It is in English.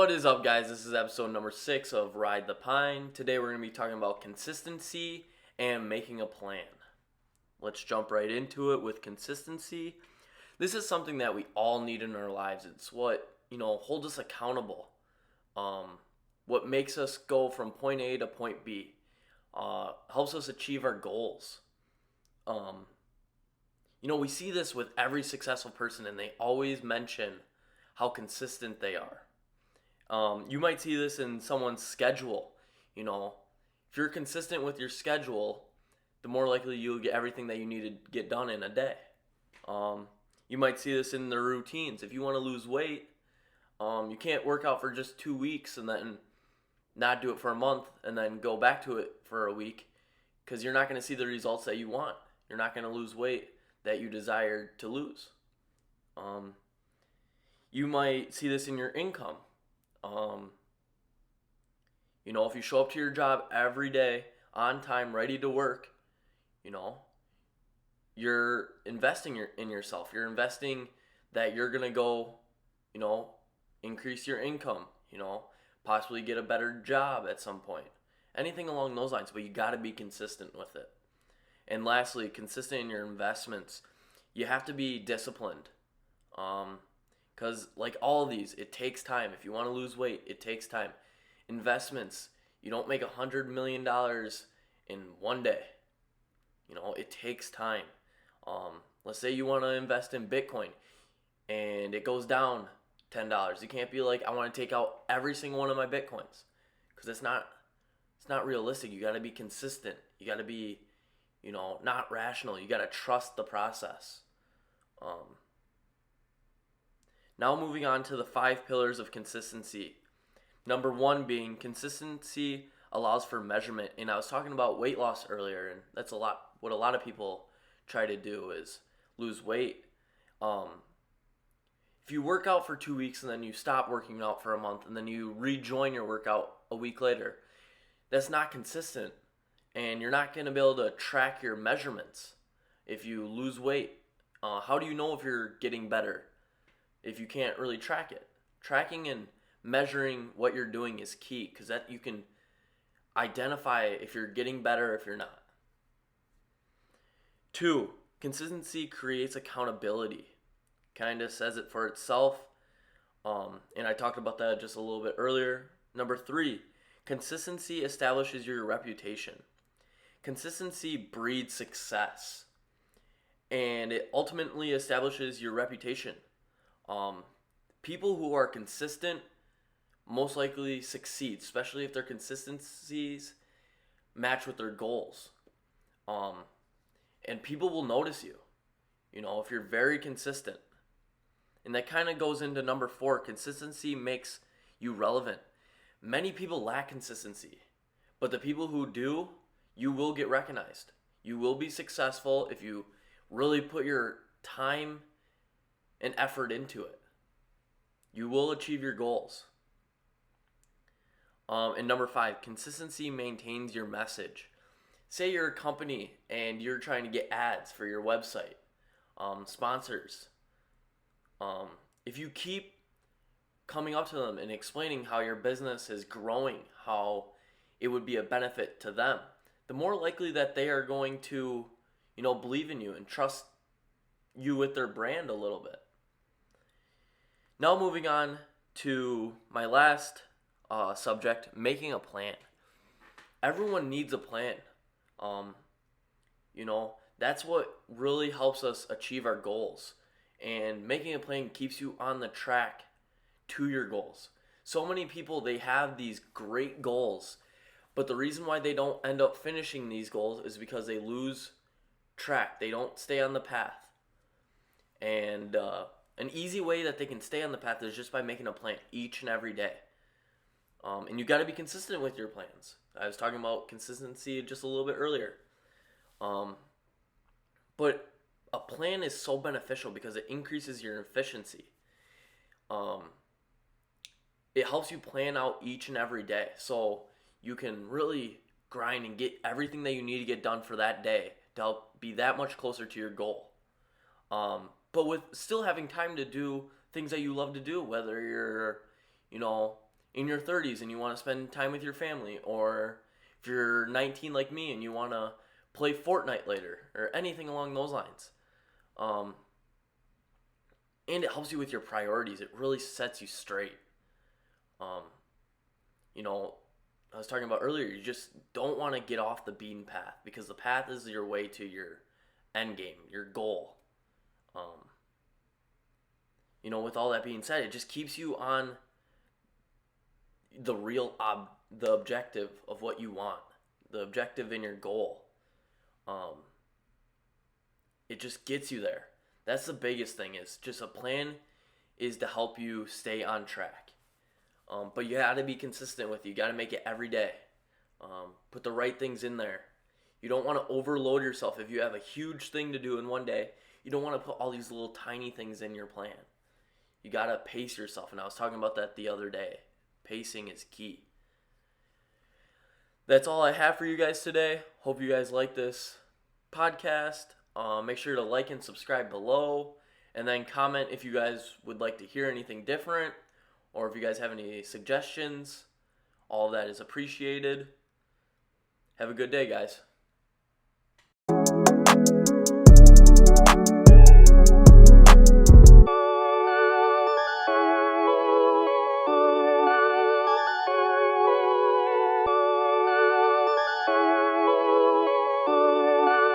What is up, guys? This is episode number 6 of Ride the Pine. Today we're going to be talking about consistency and making a plan. Let's jump right into it with consistency. This is something that we all need in our lives. It's what, holds us accountable. What makes us go from point A to point B. Helps us achieve our goals. We see this with every successful person, and they always mention how consistent they are. You might see this in someone's schedule. If you're consistent with your schedule, the more likely you'll get everything that you need to get done in a day. You might see this in their routines. If you want to lose weight, you can't work out for just 2 weeks and then not do it for a month and then go back to it for a week, because you're not going to see the results that you want. You're not going to lose weight that you desire to lose. You might see this in your income. If you show up to your job every day on time, ready to work, you're investing in yourself. You're investing that you're going to go, increase your income, possibly get a better job at some point. Anything along those lines, but you got to be consistent with it. And lastly, consistent in your investments. You have to be disciplined. Because like all of these, it takes time. If you want to lose weight, it takes time. Investments, you don't make $100 million in one day. It takes time. Let's say you want to invest in Bitcoin and it goes down $10. You can't be like, I want to take out every single one of my Bitcoins, because it's not realistic. You got to be consistent. You got to be, not rational. You got to trust the process. Now moving on to the 5 pillars of consistency. Number 1 being consistency allows for measurement. And I was talking about weight loss earlier, and that's what a lot of people try to do is lose weight. If you work out for 2 weeks and then you stop working out for a month and then you rejoin your workout a week later, that's not consistent, and you're not going to be able to track your measurements. If you lose weight, how do you know if you're getting better if you can't really track it? Tracking and measuring what you're doing is key, because that you can identify if you're getting better, if you're not. 2, consistency creates accountability. Kind of says it for itself. And I talked about that just a little bit earlier. Number 3, consistency establishes your reputation. Consistency breeds success, and it ultimately establishes your reputation. People who are consistent most likely succeed, especially if their consistencies match with their goals. And people will notice you, if you're very consistent. And that kind of goes into number 4, consistency makes you relevant. Many people lack consistency, but the people who do, you will get recognized. You will be successful if you really put your time and effort into it. You will achieve your goals. And number 5, consistency maintains your message. Say you're a company and you're trying to get ads for your website, sponsors. If you keep coming up to them and explaining how your business is growing, how it would be a benefit to them, the more likely that they are going to, believe in you and trust you with their brand a little bit. Now moving on to my last subject, making a plan. Everyone needs a plan. That's what really helps us achieve our goals. And making a plan keeps you on the track to your goals. So many people, they have these great goals, but the reason why they don't end up finishing these goals is because they lose track. They don't stay on the path. And an easy way that they can stay on the path is just by making a plan each and every day. And you got to be consistent with your plans. I was talking about consistency just a little bit earlier. But a plan is so beneficial because it increases your efficiency. It helps you plan out each and every day, so you can really grind and get everything that you need to get done for that day to help be that much closer to your goal. But with still having time to do things that you love to do, whether you're, in your 30s and you want to spend time with your family, or if you're 19 like me and you want to play Fortnite later, or anything along those lines. And it helps you with your priorities. It really sets you straight. Um, you know, I was talking about earlier, you just don't want to get off the beaten path, because the path is your way to your end game, your goal. With all that being said, it just keeps you on the the objective of what you want, the objective in your goal. It just gets you there. That's the biggest thing, is just a plan is to help you stay on track. But you got to be consistent with it. You got to make it every day. Put the right things in there. You don't want to overload yourself. If you have a huge thing to do in one day, you don't want to put all these little tiny things in your plan. You got to pace yourself. And I was talking about that the other day. Pacing is key. That's all I have for you guys today. Hope you guys like this podcast. Make sure to like and subscribe below. And then comment if you guys would like to hear anything different, or if you guys have any suggestions. All of that is appreciated. Have a good day, guys.